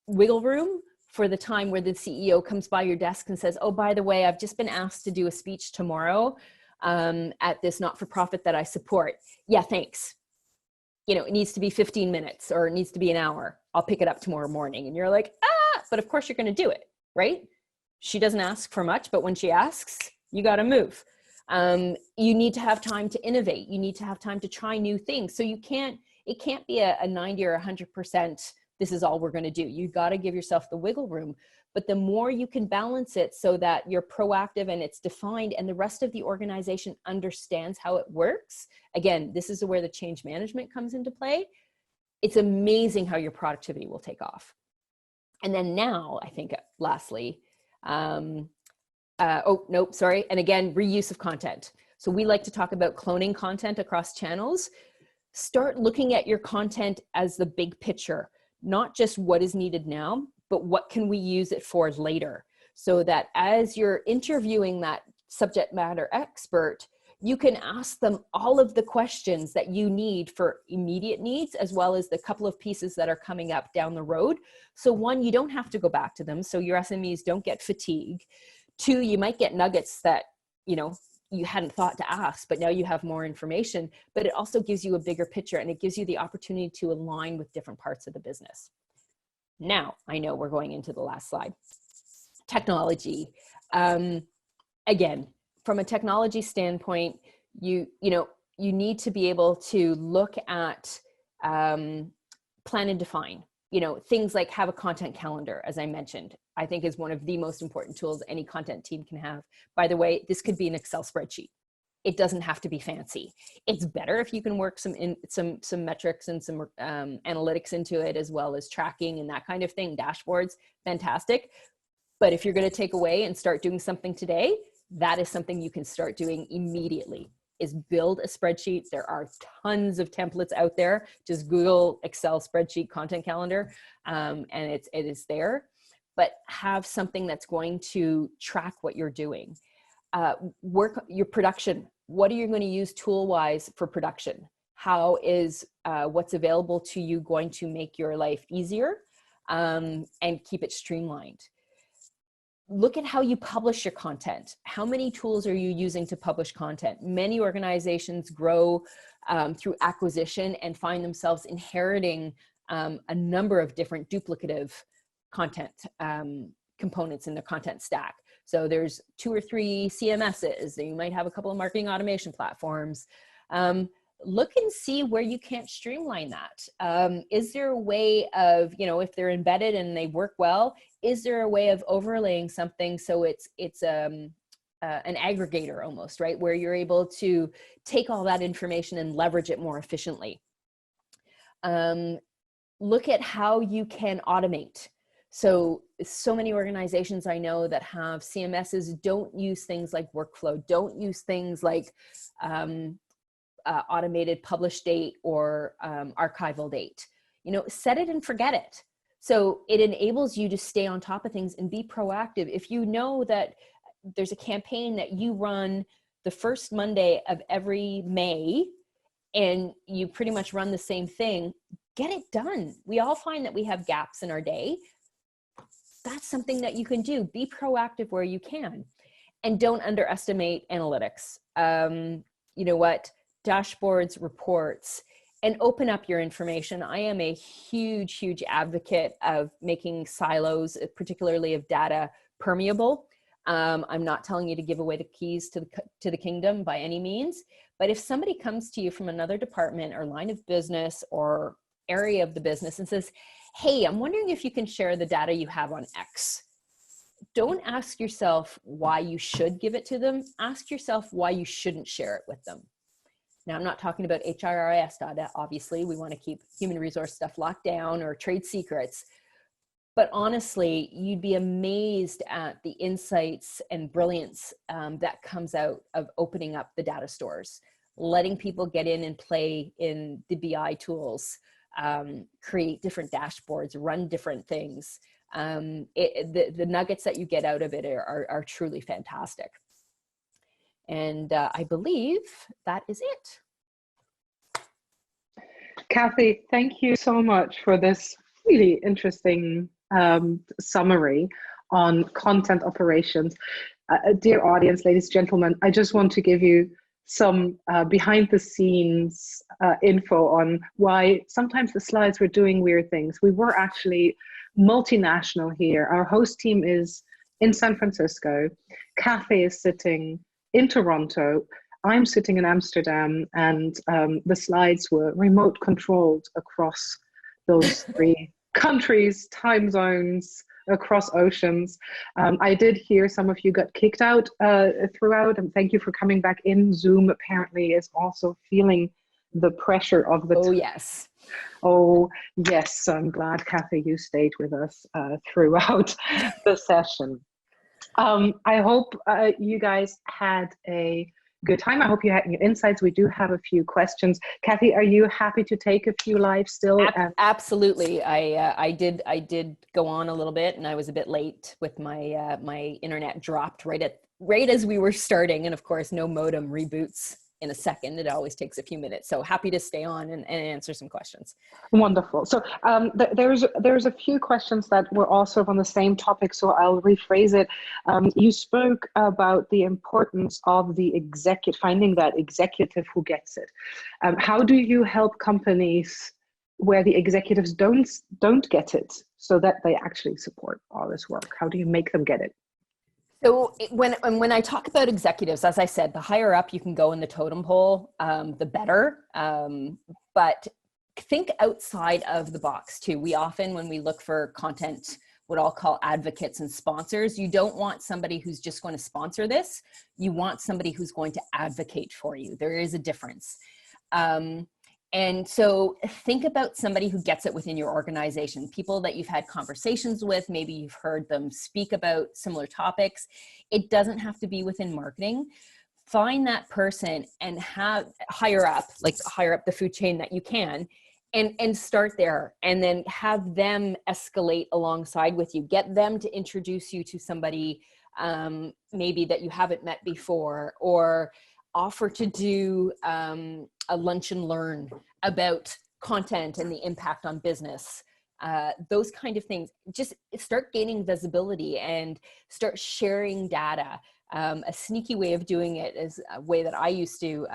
wiggle room for the time where the CEO comes by your desk and says, oh, by the way, I've just been asked to do a speech tomorrow at this not-for-profit that I support. Yeah, thanks. It needs to be 15 minutes or it needs to be an hour. I'll pick it up tomorrow morning. And you're like, but of course you're going to do it, right? She doesn't ask for much, but when she asks, you got to move. You need to have time to innovate. You need to have time to try new things. So it can't be a 90 or 100% this is all we're going to do. You got to give yourself the wiggle room. But the more you can balance it so that you're proactive and it's defined and the rest of the organization understands how it works. Again, this is where the change management comes into play. It's amazing how your productivity will take off. And then now, I think, lastly, and again, reuse of content. So we like to talk about cloning content across channels. Start looking at your content as the big picture, not just what is needed now, but what can we use it for later? So that as you're interviewing that subject matter expert, you can ask them all of the questions that you need for immediate needs, as well as the couple of pieces that are coming up down the road. So one, you don't have to go back to them, so your SMEs don't get fatigue. Two, you might get nuggets that, you know, you hadn't thought to ask, but now you have more information, but it also gives you a bigger picture and it gives you the opportunity to align with different parts of the business. Now, I know we're going into the last slide. Technology. Again, from a technology standpoint, you need to be able to look at plan and define. You know, things like have a content calendar, as I mentioned, I think is one of the most important tools any content team can have. By the way, this could be an Excel spreadsheet. It doesn't have to be fancy. It's better if you can work some metrics and some analytics into it, as well as tracking and that kind of thing. Dashboards, fantastic. But if you're going to take away and start doing something today, that is something you can start doing immediately, is build a spreadsheet. There are tons of templates out there. Just Google Excel spreadsheet content calendar, and it is there. But have something that's going to track what you're doing. Work your production. What are you going to use tool-wise for production? How is what's available to you going to make your life easier and keep it streamlined? Look at how you publish your content. How many tools are you using to publish content? Many organizations grow through acquisition and find themselves inheriting a number of different duplicative content components in their content stack. So there's 2 or 3 CMSs, you might have a couple of marketing automation platforms. Look and see where you can't streamline that. Is there a way of, you know, if they're embedded and they work well, is there a way of overlaying something so it's an aggregator almost, right? Where you're able to take all that information and leverage it more efficiently. Look at how you can automate. So many organizations I know that have CMSs don't use things like workflow, don't use things like automated publish date or archival date. You know, set it and forget it. So it enables you to stay on top of things and be proactive. If you know that there's a campaign that you run the first Monday of every May and you pretty much run the same thing, get it done. We all find that we have gaps in our day. That's something that you can do. Be proactive where you can. And don't underestimate analytics. You know what? Dashboards, reports, and open up your information. I am a huge, huge advocate of making silos, particularly of data, permeable. I'm not telling you to give away the keys to the kingdom by any means, but if somebody comes to you from another department or line of business or area of the business and says, hey, I'm wondering if you can share the data you have on X. Don't ask yourself why you should give it to them. Ask yourself why you shouldn't share it with them. Now, I'm not talking about HRIS data. Obviously, we want to keep human resource stuff locked down or trade secrets. But honestly, you'd be amazed at the insights and brilliance that comes out of opening up the data stores, letting people get in and play in the BI tools, create different dashboards, run different things. The nuggets that you get out of it are truly fantastic. And I believe that is it. Kathy, thank you so much for this really interesting summary on content operations. Dear audience, ladies and gentlemen, I just want to give you some behind the scenes info on why sometimes the slides were doing weird things. We were actually multinational here. Our host team is in San Francisco. Kathy is sitting in Toronto. I'm sitting in Amsterdam, and the slides were remote controlled across those 3 countries, time zones, across oceans. I did hear some of you got kicked out throughout, and thank you for coming back in. Zoom apparently is also feeling the pressure of the Oh, yes. Oh, yes. So I'm glad, Kathy, you stayed with us throughout the session. I hope you guys had a good time. I hope you had new insights. We do have a few questions. Kathy, are you happy to take a few live still? Absolutely. I did go on a little bit, and I was a bit late with my internet dropped right as we were starting, and of course, no modem reboots in a second. It always takes a few minutes. So happy to stay on and answer some questions. Wonderful. So there's a few questions that were also on the same topic, so I'll rephrase it. You spoke about the importance of the finding that executive who gets it. How do you help companies where the executives don't get it so that they actually support all this work? How do you make them get it? So when I talk about executives, as I said, the higher up you can go in the totem pole, the better. But think outside of the box too. We often, when we look for content, what I'll call advocates and sponsors, you don't want somebody who's just going to sponsor this. You want somebody who's going to advocate for you. There is a difference. And so think about somebody who gets it within your organization, people that you've had conversations with, maybe you've heard them speak about similar topics. It doesn't have to be within marketing. Find that person and higher up the food chain that you can, and start there, and then have them escalate alongside with you. Get them to introduce you to somebody maybe that you haven't met before, or offer to do a lunch and learn about content and the impact on business. Those kind of things. Just start gaining visibility and start sharing data. A sneaky way of doing it is a way that I used to,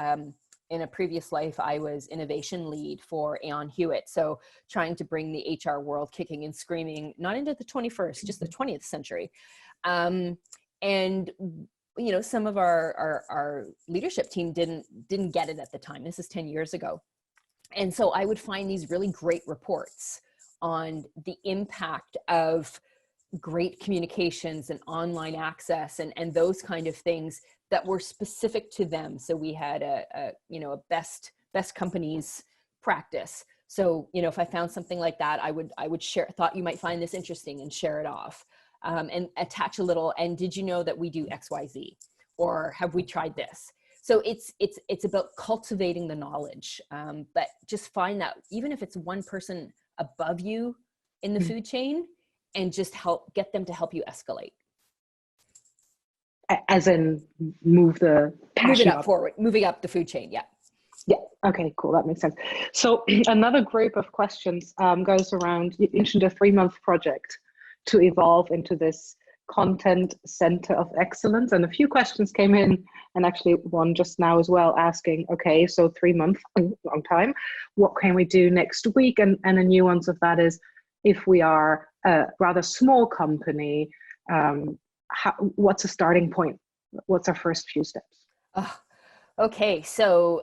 in a previous life, I was innovation lead for Aon Hewitt. So trying to bring the HR world kicking and screaming, not into the 21st, just the 20th century. And you know, some of our leadership team didn't get it at the time. This is 10 years ago. And so I would find these really great reports on the impact of great communications and online access and those kind of things that were specific to them. So we had a best companies practice. So, you know, if I found something like that, I would share, thought you might find this interesting, and share it off. And attach a little, and did you know that we do XYZ, or have we tried this? So it's about cultivating the knowledge, but just find that even if it's one person above you in the food chain, and just get them to help you escalate. As in move it up forward, moving up the food chain. Yeah. Yeah. Okay, cool. That makes sense. So another group of questions goes around, you mentioned a 3-month project to evolve into this content center of excellence. And a few questions came in, and actually one just now as well, asking, okay, so 3 months, long time, what can we do next week? And a nuance of that is, if we are a rather small company, what's a starting point? What's our first few steps? Okay, so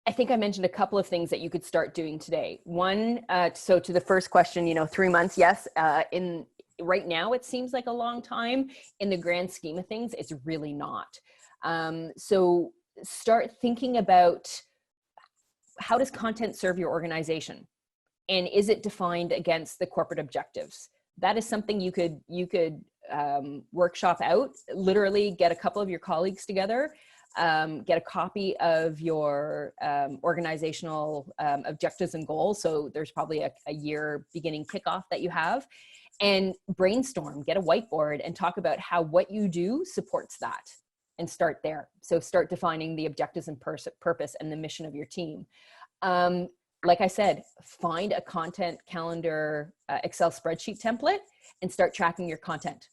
I think I mentioned a couple of things that you could start doing today. One, so to the first question, 3 months, yes. Right now, it seems like a long time. In the grand scheme of things, it's really not. So start thinking about, how does content serve your organization? And is it defined against the corporate objectives? That is something you could workshop out. Literally get a couple of your colleagues together, get a copy of your organizational objectives and goals. So there's probably a year beginning kickoff that you have, and brainstorm, get a whiteboard and talk about how what you do supports that, and start there. So start defining the objectives and purpose and the mission of your team. Like I said, find a content calendar Excel spreadsheet template and start tracking your content.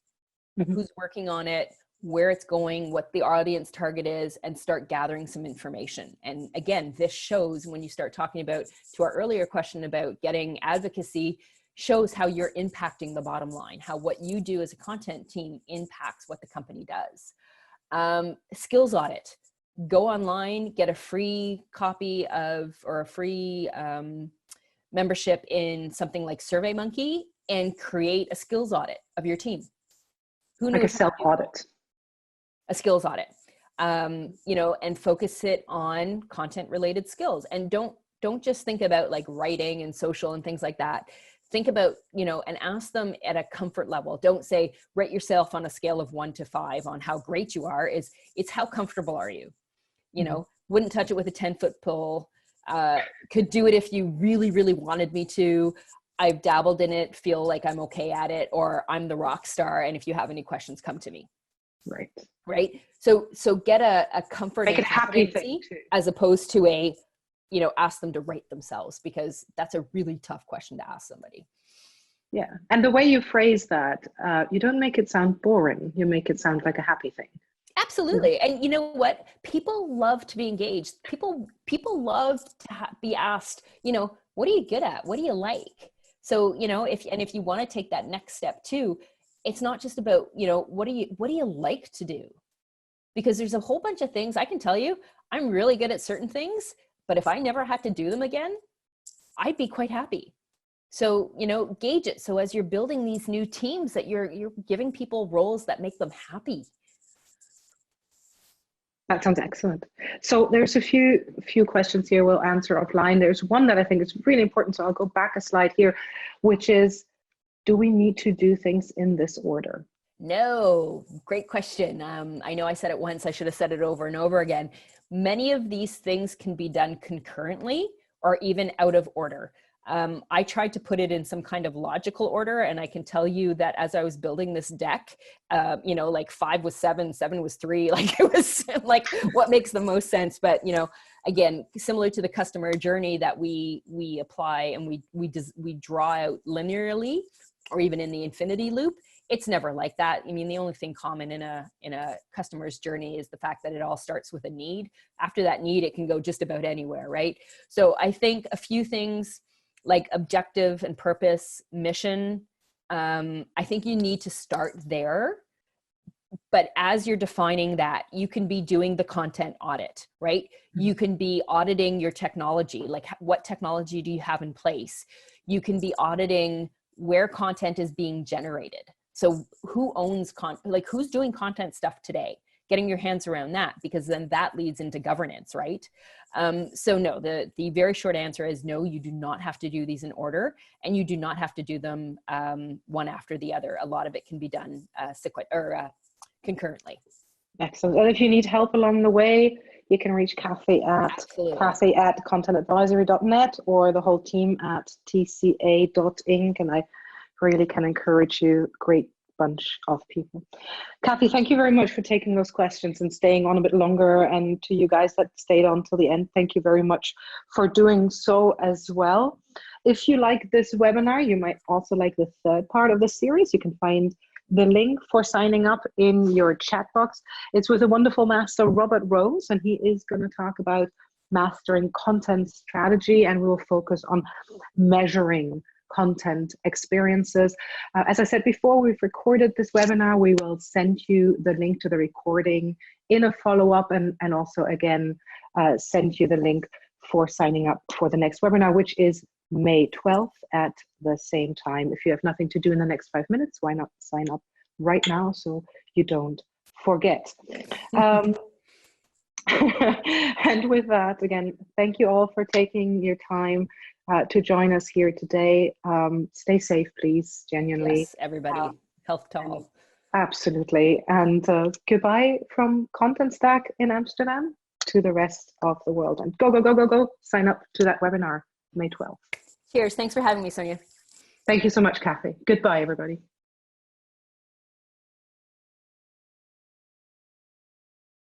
Mm-hmm. Who's working on it, where it's going, what the audience target is, and start gathering some information. And again, this shows, when you start talking about, to our earlier question about getting advocacy, shows how you're impacting the bottom line, how what you do as a content team impacts what the company does. Skills audit. Go online, get a free copy of, or a free membership in something like SurveyMonkey and create a skills audit of your team. Who knows? Like a self-audit. A skills audit, you know, and focus it on content related skills. And don't just think about like writing and social and things like that. Think about, you know, and ask them at a comfort level. Don't say, rate yourself on a scale of 1 to 5 on how great you are. It's how comfortable are you? You know, wouldn't touch it with a 10-foot pole. Could do it if you really, really wanted me to. I've dabbled in it, feel like I'm okay at it, or I'm the rock star. And if you have any questions, come to me. Right. Right. So get a comfort Make and it a happy thing competency too. as opposed to a, you know, ask them to rate themselves, because that's a really tough question to ask somebody. Yeah. And the way you phrase that, you don't make it sound boring. You make it sound like a happy thing. Absolutely. And you know what? People love to be engaged. People love to be asked, you know, what are you good at? What do you like? So, you know, if you want to take that next step too, it's not just about, you know, what do you like to do? Because there's a whole bunch of things. I can tell you, I'm really good at certain things, but if I never had to do them again, I'd be quite happy. So, you know, gauge it. So as you're building these new teams, that you're giving people roles that make them happy. That sounds excellent. So there's a few questions here we'll answer offline. There's one that I think is really important. So I'll go back a slide here, which is, do we need to do things in this order? No, great question. I know I said it once, I should have said it over and over again. Many of these things can be done concurrently or even out of order. I tried to put it in some kind of logical order, and I can tell you that as I was building this deck, you know, like 5 was 7, 7 was 3, like it was like what makes the most sense. But, you know, again, similar to the customer journey that we apply and we draw out linearly or even in the infinity loop, it's never like that. I mean, the only thing common in a customer's journey is the fact that it all starts with a need. After that need, it can go just about anywhere, right? So I think a few things like objective and purpose, mission, I think you need to start there. But as you're defining that, you can be doing the content audit, right? You can be auditing your technology, like what technology do you have in place? You can be auditing where content is being generated. So who owns like who's doing content stuff today? Getting your hands around that, because then that leads into governance, right? So no, the very short answer is no, you do not have to do these in order, and you do not have to do them one after the other. A lot of it can be done concurrently. Excellent. And if you need help along the way, you can reach Kathy at contentadvisory.net or the whole team at tca.inc. And I really can encourage you. Great bunch of people. Kathy, thank you very much for taking those questions and staying on a bit longer. And to you guys that stayed on till the end, thank you very much for doing so as well. If you like this webinar, you might also like the third part of the series. You can find the link for signing up in your chat box. It's with a wonderful master, Robert Rose, and he is going to talk about mastering content strategy, and we will focus on measuring content experiences. As I said before, we've recorded this webinar. We will send you the link to the recording in a follow-up, and also again send you the link for signing up for the next webinar, which is May 12th at the same time. If you have nothing to do in the next 5 minutes, why not sign up right now so you don't forget. And with that, again, thank you all for taking your time to join us here today. Stay safe, please, genuinely. Yes, everybody, health to all. Absolutely. And goodbye from Content Stack in Amsterdam to the rest of the world. And go, go, go, go, go. Sign up to that webinar, May 12th. Cheers. Thanks for having me, Sonia. Thank you so much, Kathy. Goodbye, everybody.